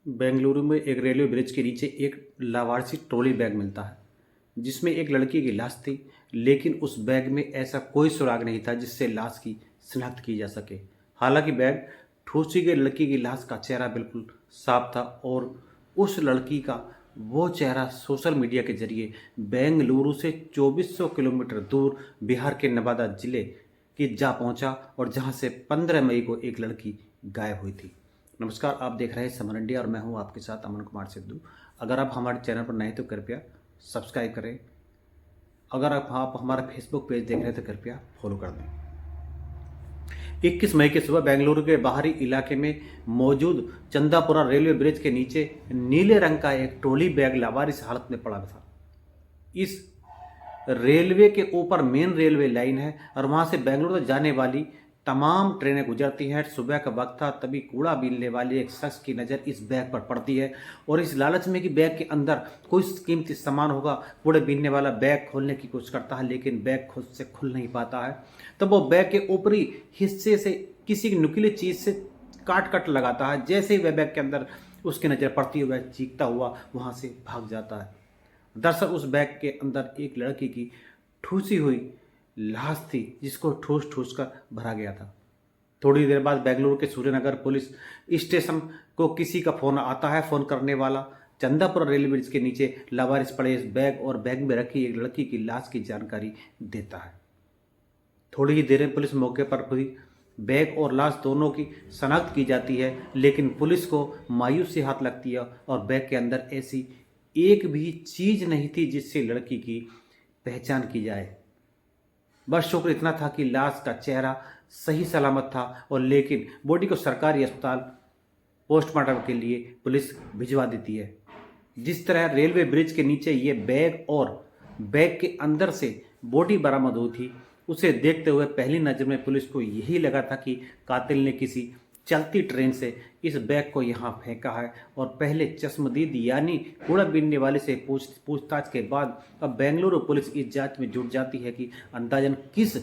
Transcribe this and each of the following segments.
बेंगलुरु में एक railway bridge के नीचे एक लावारसी ट्रॉली बैग मिलता है जिसमें एक लड़की की लाश थी। लेकिन उस बैग में ऐसा कोई सुराग नहीं था जिससे लाश की शिनाख्त की जा सके। हालांकि बैग ठूसी गई लड़की की लाश का चेहरा बिल्कुल साफ था और उस लड़की का वो चेहरा सोशल मीडिया के जरिए बेंगलुरु से 2400 किलोमीटर दूर बिहार के नवादा जिले की जा पहुंचा और जहां से 15 मई को एक लड़की गायब हुई थी। नमस्कार, आप देख रहे हैं समर इंडिया और मैं हूं आपके साथ अमन कुमार सिद्धू। अगर आप हमारे चैनल पर नए हैं तो कृपया सब्सक्राइब करें। अगर आप हमारा फेसबुक पेज देख रहे हैं तो कृपया फॉलो कर दें। 21 मई की सुबह बेंगलुरु के बाहरी इलाके में मौजूद चंदापुरा रेलवे ब्रिज के नीचे नीले रंग का एक ट्रॉली बैग लावारिस हालत में पड़ा था। इस रेलवे के ऊपर मेन रेलवे लाइन है और वहां से बेंगलुरु जाने वाली तमाम ट्रेनें गुजरती हैं। सुबह का वक्त था, तभी कूड़ा बीनने वाले एक शख्स की नज़र इस बैग पर पड़ती है और इस लालच में कि बैग के अंदर कोई कीमती सामान होगा, कूड़े बीनने वाला बैग खोलने की कोशिश करता है लेकिन बैग खुद से खुल नहीं पाता है। तब वो बैग के ऊपरी हिस्से से किसी नुकीली चीज़ से काट लगाता है। जैसे ही वह बैग के अंदर उसकी नज़र पड़ती है वह चीखता हुआ वहाँ से भाग जाता है। दरअसल उस बैग के अंदर एक लड़की की ठूसी हुई लाश थी जिसको ठूस ठूस कर भरा गया था। थोड़ी देर बाद बेंगलुरु के सूर्यनगर पुलिस स्टेशन को किसी का फोन आता है। फोन करने वाला चंदापुरा रेलवे ब्रिज के नीचे लावारिस पड़े इस बैग और बैग में रखी एक लड़की की लाश की जानकारी देता है। थोड़ी ही देर में पुलिस मौके पर हुई। बैग और लाश दोनों की शनाख्त की जाती है लेकिन पुलिस को मायूसी हाथ लगती है और बैग के अंदर ऐसी एक भी चीज नहीं थी जिससे लड़की की पहचान की जाए। बस शुक्र इतना था कि लाश का चेहरा सही सलामत था और लेकिन बॉडी को सरकारी अस्पताल पोस्टमार्टम के लिए पुलिस भिजवा देती है। जिस तरह रेलवे ब्रिज के नीचे ये बैग और बैग के अंदर से बॉडी बरामद हुई थी, उसे देखते हुए पहली नज़र में पुलिस को यही लगा था कि कातिल ने किसी चलती ट्रेन से इस बैग को यहाँ फेंका है और पहले चश्मदीद यानी कूड़ा बीनने वाले से पूछताछ के बाद अब बेंगलुरु पुलिस इस जांच में जुट जाती है कि अंदाजन किस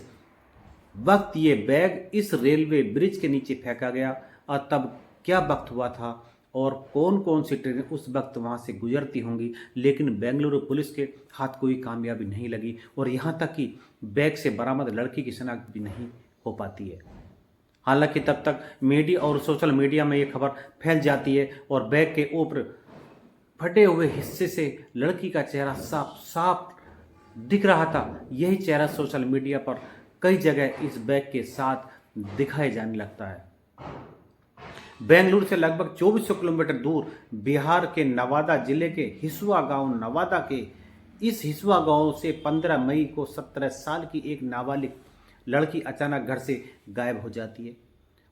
वक्त ये बैग इस रेलवे ब्रिज के नीचे फेंका गया और तब क्या वक्त हुआ था और कौन कौन सी ट्रेनें उस वक्त वहाँ से गुजरती होंगी। लेकिन बेंगलुरु पुलिस के हाथ कोई कामयाबी नहीं लगी और यहाँ तक कि बैग से बरामद लड़की की शनाख्त भी नहीं हो पाती है। हालांकि तब तक मीडिया और सोशल मीडिया में ये खबर फैल जाती है और बैग के ऊपर फटे हुए हिस्से से लड़की का चेहरा साफ साफ दिख रहा था। यही चेहरा सोशल मीडिया पर कई जगह इस बैग के साथ दिखाए जाने लगता है। बेंगलुरु से लगभग 2400 किलोमीटर दूर बिहार के नवादा जिले के हिसुआ गांव नवादा के इस हिसुआ गांव से 15 मई को 17 साल की एक नाबालिग लड़की अचानक घर से गायब हो जाती है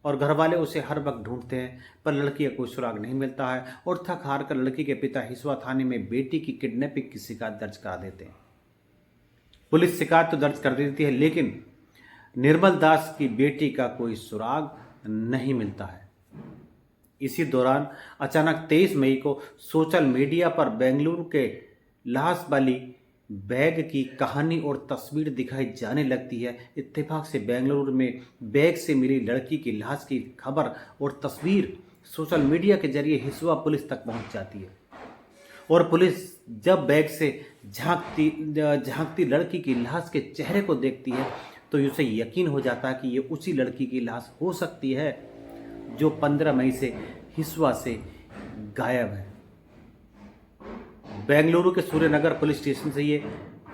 और घर वाले उसे हर वक्त ढूंढते हैं पर लड़की का कोई सुराग नहीं मिलता है और थक हार कर लड़की के पिता हिसुआ थाने में बेटी की किडनैपिंग की शिकायत दर्ज करा देते हैं। पुलिस शिकायत तो दर्ज कर देती है लेकिन निर्मल दास की बेटी का कोई सुराग नहीं मिलता है। इसी दौरान अचानक 23 मई को सोशल मीडिया पर बेंगलुरु के लाश वाली बैग की कहानी और तस्वीर दिखाई जाने लगती है। इत्तेफाक से बेंगलुरु में बैग से मिली लड़की की लाश की खबर और तस्वीर सोशल मीडिया के जरिए हिसुआ पुलिस तक पहुंच जाती है और पुलिस जब बैग से झांकती लड़की की लाश के चेहरे को देखती है तो उसे यकीन हो जाता है कि ये उसी लड़की की लाश हो सकती है जो 15 मई से हिसुआ से गायब है। बेंगलुरु के सूर्यनगर पुलिस स्टेशन से ये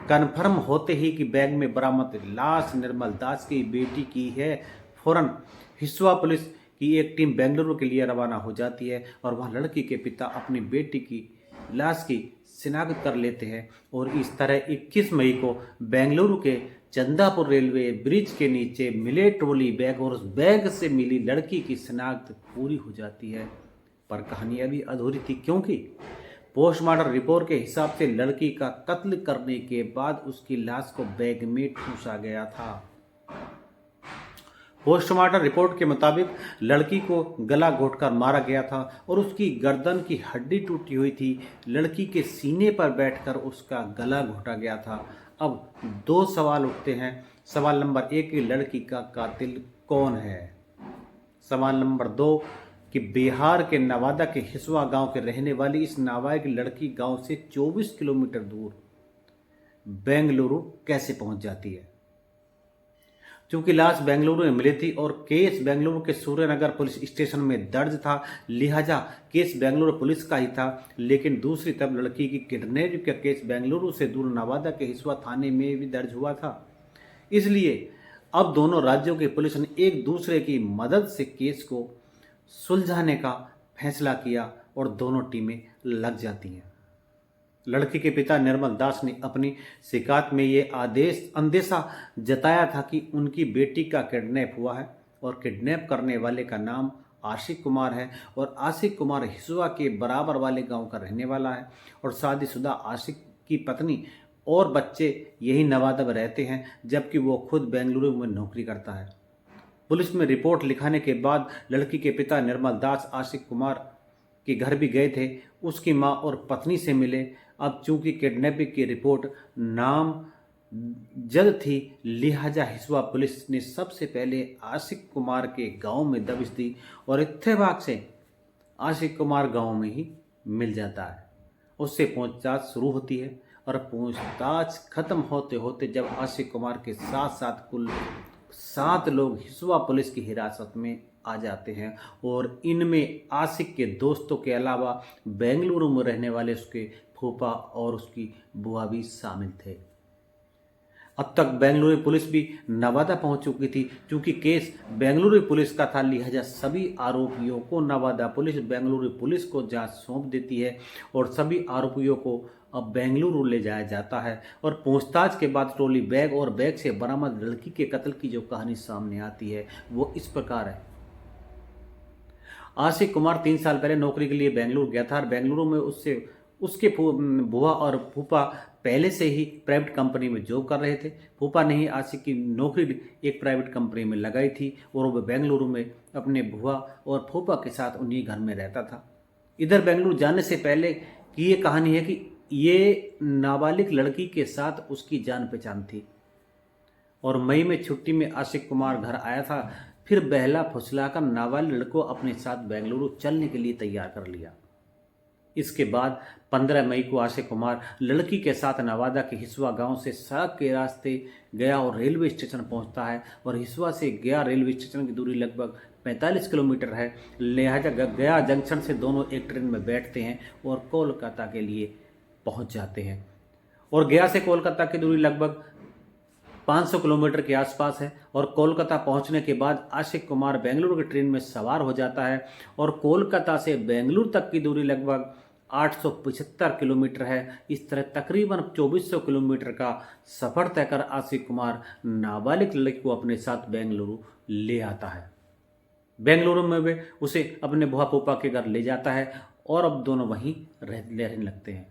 कन्फर्म होते ही कि बैग में बरामद लाश निर्मल दास की बेटी की है, फौरन हिसुआ पुलिस की एक टीम बेंगलुरु के लिए रवाना हो जाती है और वहां लड़की के पिता अपनी बेटी की लाश की शिनाख्त कर लेते हैं और इस तरह 21 मई को बेंगलुरु के चंदापुर रेलवे ब्रिज के नीचे मिले ट्रॉली बैग और उस बैग से मिली लड़की की शिनाख्त पूरी हो जाती है। पर कहानी अभी अधूरी थी क्योंकि पोस्टमार्टम रिपोर्ट के हिसाब से लड़की का कत्ल करने के बाद उसकी लाश को बैग में ठूसा गया था। पोस्टमार्टम रिपोर्ट के मुताबिक लड़की को गला घोंटकर मारा गया था और उसकी गर्दन की हड्डी टूटी हुई थी। लड़की के सीने पर बैठकर उसका गला घोंटा गया था। अब दो सवाल उठते हैं। सवाल नंबर 1, लड़की का कातिल कौन है? सवाल नंबर 2, कि बिहार के नवादा के हिसुआ गांव के रहने वाली इस नाबालिग लड़की गांव से 24 किलोमीटर दूर बेंगलुरु कैसे पहुंच जाती है। चूंकि लाश बेंगलुरु में मिली थी और केस बेंगलुरु के सूर्यनगर पुलिस स्टेशन में दर्ज था, लिहाजा केस बेंगलुरु पुलिस का ही था। लेकिन दूसरी तरफ लड़की की किडनैप का केस बेंगलुरु से दूर नवादा के हिसुआ थाने में भी दर्ज हुआ था। इसलिए अब दोनों राज्यों की पुलिस ने एक दूसरे की मदद से केस को सुलझाने का फैसला किया और दोनों टीमें लग जाती हैं। लड़की के पिता निर्मल दास ने अपनी शिकायत में ये अंदेशा जताया था कि उनकी बेटी का किडनैप हुआ है और किडनैप करने वाले का नाम आशिक कुमार है और आशिक कुमार हिसुआ के बराबर वाले गांव का रहने वाला है और शादीशुदा आशिक की पत्नी और बच्चे यही नवादा में रहते हैं, जबकि वो खुद बेंगलुरु में नौकरी करता है। पुलिस में रिपोर्ट लिखाने के बाद लड़की के पिता निर्मल दास आशिक कुमार के घर भी गए थे, उसकी मां और पत्नी से मिले। अब चूंकि किडनैपिंग की रिपोर्ट नामजद थी, लिहाजा हिसुआ पुलिस ने सबसे पहले आशिक कुमार के गांव में दबिश दी और इत्तेफाक से आशिक कुमार गांव में ही मिल जाता है। उससे पूछताछ शुरू होती है और पूछताछ खत्म होते होते जब आशिक कुमार के साथ साथ कुल 7 लोग हिसुआ पुलिस की हिरासत में आ जाते हैं और इनमें आशिक के दोस्तों के अलावा बेंगलुरु में रहने वाले उसके फूफा और उसकी बुआ भी शामिल थे। अब तक बेंगलुरु पुलिस भी नवादा पहुंच चुकी थी। क्योंकि केस बेंगलुरु पुलिस का था, लिहाजा सभी आरोपियों को नवादा पुलिस बेंगलुरु पुलिस को जांच सौंप देती है और सभी आरोपियों को अब बेंगलुरु ले जाया जाता है। और पूछताछ के बाद ट्रॉली बैग और बैग से बरामद लड़की के कत्ल की जो कहानी सामने आती है वो इस प्रकार है। आशिक कुमार 3 साल पहले नौकरी के लिए बेंगलुरु गया था और बेंगलुरु में उसके बुआ और फूफा पहले से ही प्राइवेट कंपनी में जॉब कर रहे थे। फूफा ने ही आशिक की नौकरी एक प्राइवेट कंपनी में लगाई थी और वो बेंगलुरु में अपने बुआ और फूफा के साथ उन्हीं घर में रहता था। इधर बेंगलुरु जाने से पहले की ये कहानी है कि ये नाबालिग लड़की के साथ उसकी जान पहचान थी और मई में छुट्टी में आशिक कुमार घर आया था। फिर बहला फुसलाकर नाबालिग लड़को अपने साथ बेंगलुरु चलने के लिए तैयार कर लिया। इसके बाद 15 मई को आशिक कुमार लड़की के साथ नवादा के हिसुआ गांव से सड़क के रास्ते गया और रेलवे स्टेशन पहुंचता है और हिसुआ से गया रेलवे स्टेशन की दूरी लगभग 45 किलोमीटर है। लिहाजा गया जंक्शन से दोनों एक ट्रेन में बैठते हैं और कोलकाता के लिए पहुंच जाते हैं। और गया से कोलकाता की दूरी लगभग 500 किलोमीटर के आसपास है और कोलकाता पहुंचने के बाद आशिक कुमार बेंगलुरु की ट्रेन में सवार हो जाता है और कोलकाता से बेंगलुरु तक की दूरी लगभग 875 किलोमीटर है। इस तरह तकरीबन 2400 किलोमीटर का सफर तय कर आशिक कुमार नाबालिग लड़की को अपने साथ बेंगलुरु ले आता है। बेंगलुरु में वे उसे अपने बुआ फूफा के घर ले जाता है और अब दोनों वहीं रहने लगते हैं।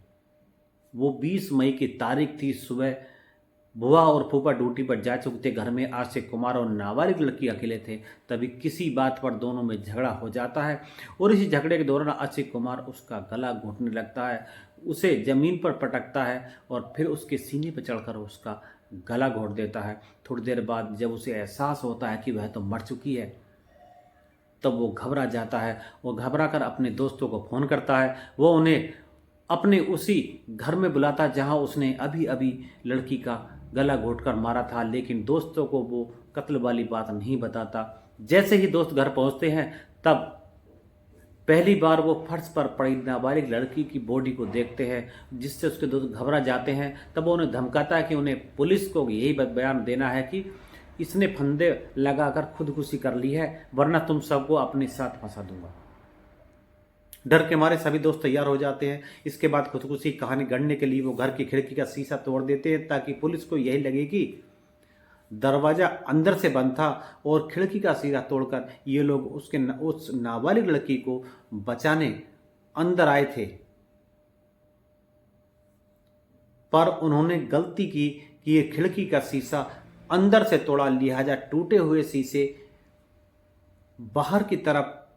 वो 20 मई की तारीख थी। सुबह बुआ और फूफा ड्यूटी पर जा चुके थे। घर में आशिक कुमार और नाबालिग लड़की अकेले थे। तभी किसी बात पर दोनों में झगड़ा हो जाता है और इसी झगड़े के दौरान आशिक कुमार उसका गला घोंटने लगता है, उसे जमीन पर पटकता है और फिर उसके सीने पर चढ़कर उसका गला घोंट देता है। थोड़ी देर बाद जब उसे एहसास होता है कि वह तो मर चुकी है, तब वो घबरा जाता है। वो घबरा कर अपने दोस्तों को फ़ोन करता है। वो उन्हें अपने उसी घर में बुलाता जहां उसने अभी अभी लड़की का गला घोंटकर मारा था, लेकिन दोस्तों को वो कत्ल वाली बात नहीं बताता। जैसे ही दोस्त घर पहुंचते हैं तब पहली बार वो फर्श पर पड़ी नाबालिग लड़की की बॉडी को देखते हैं, जिससे उसके दोस्त घबरा जाते हैं। तब वो उन्हें धमकाता है कि उन्हें पुलिस को यही बयान देना है कि इसने फंदे लगाकर खुदकुशी कर ली है, वरना तुम सबको अपने साथ फंसा दूंगा। डर के मारे सभी दोस्त तैयार हो जाते हैं। इसके बाद खुदकुशी कहानी गढ़ने के लिए वो घर की खिड़की का शीशा तोड़ देते हैं ताकि पुलिस को यही लगे कि दरवाजा अंदर से बंद था और खिड़की का शीशा तोड़कर ये लोग उस नाबालिग लड़की को बचाने अंदर आए थे। पर उन्होंने गलती की कि ये खिड़की का शीशा अंदर से तोड़ा, लिहाजा टूटे हुए शीशे बाहर की तरफ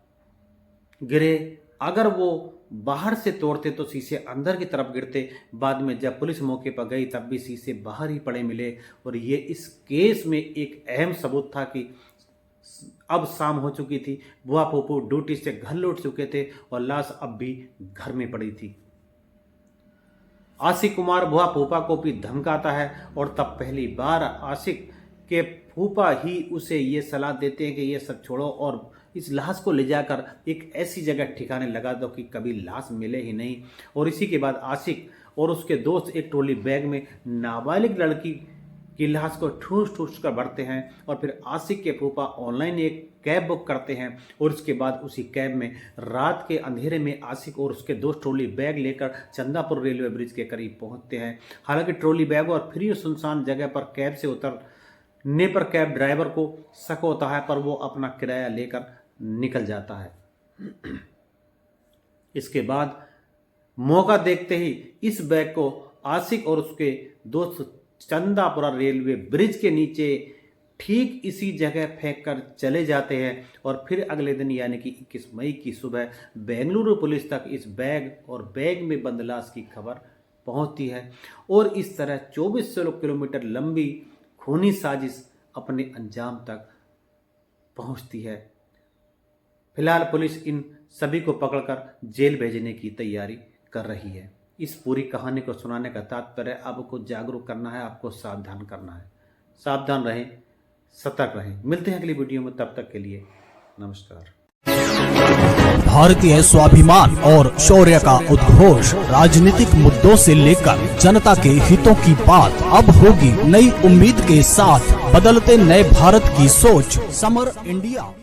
गिरे। अगर वो बाहर से तोड़ते तो शीशे अंदर की तरफ गिरते। बाद में जब पुलिस मौके पर गई तब भी शीशे बाहर ही पड़े मिले और ये इस केस में एक अहम सबूत था कि अब शाम हो चुकी थी। बुआ फूफू ड्यूटी से घर लौट चुके थे और लाश अब भी घर में पड़ी थी। आशिक कुमार बुआ फूफा को भी धमकाता है और तब पहली बार आशिक के फूफा ही उसे ये सलाह देते हैं कि ये सब छोड़ो और इस लाश को ले जाकर एक ऐसी जगह ठिकाने लगा दो कि कभी लाश मिले ही नहीं। और इसी के बाद आशिक और उसके दोस्त एक ट्रॉली बैग में नाबालिग लड़की की लाश को ठूस ठूस कर भरते हैं और फिर आशिक के फूफा ऑनलाइन एक कैब बुक करते हैं और उसके बाद उसी कैब में रात के अंधेरे में आशिक और उसके दोस्त ट्रॉली बैग लेकर चंदापुर रेलवे ब्रिज के करीब पहुंचते हैं। हालांकि ट्रॉली बैग और फ्री और सुनसान जगह पर कैब से उतरने पर कैब ड्राइवर को शक होता है, पर वो अपना किराया लेकर निकल जाता है। इसके बाद मौका देखते ही इस बैग को आशिक और उसके दोस्त चंदापुरा रेलवे ब्रिज के नीचे ठीक इसी जगह फेंक कर चले जाते हैं और फिर अगले दिन यानी कि 21 मई की सुबह बेंगलुरु पुलिस तक इस बैग और बैग में बंद लाश की खबर पहुंचती है और इस तरह 2400 किलोमीटर लंबी खूनी साजिश अपने अंजाम तक पहुंचती है। फिलहाल पुलिस इन सभी को पकड़कर जेल भेजने की तैयारी कर रही है। इस पूरी कहानी को सुनाने का तात्पर्य आपको जागरूक करना है, आपको सावधान करना है। सावधान रहें, सतर्क रहें। मिलते हैं अगली वीडियो में, तब तक के लिए नमस्कार। भारतीय स्वाभिमान और शौर्य का उद्घोष, राजनीतिक मुद्दों से लेकर जनता के हितों की बात अब होगी नई उम्मीद के साथ। बदलते नए भारत की सोच, समर इंडिया।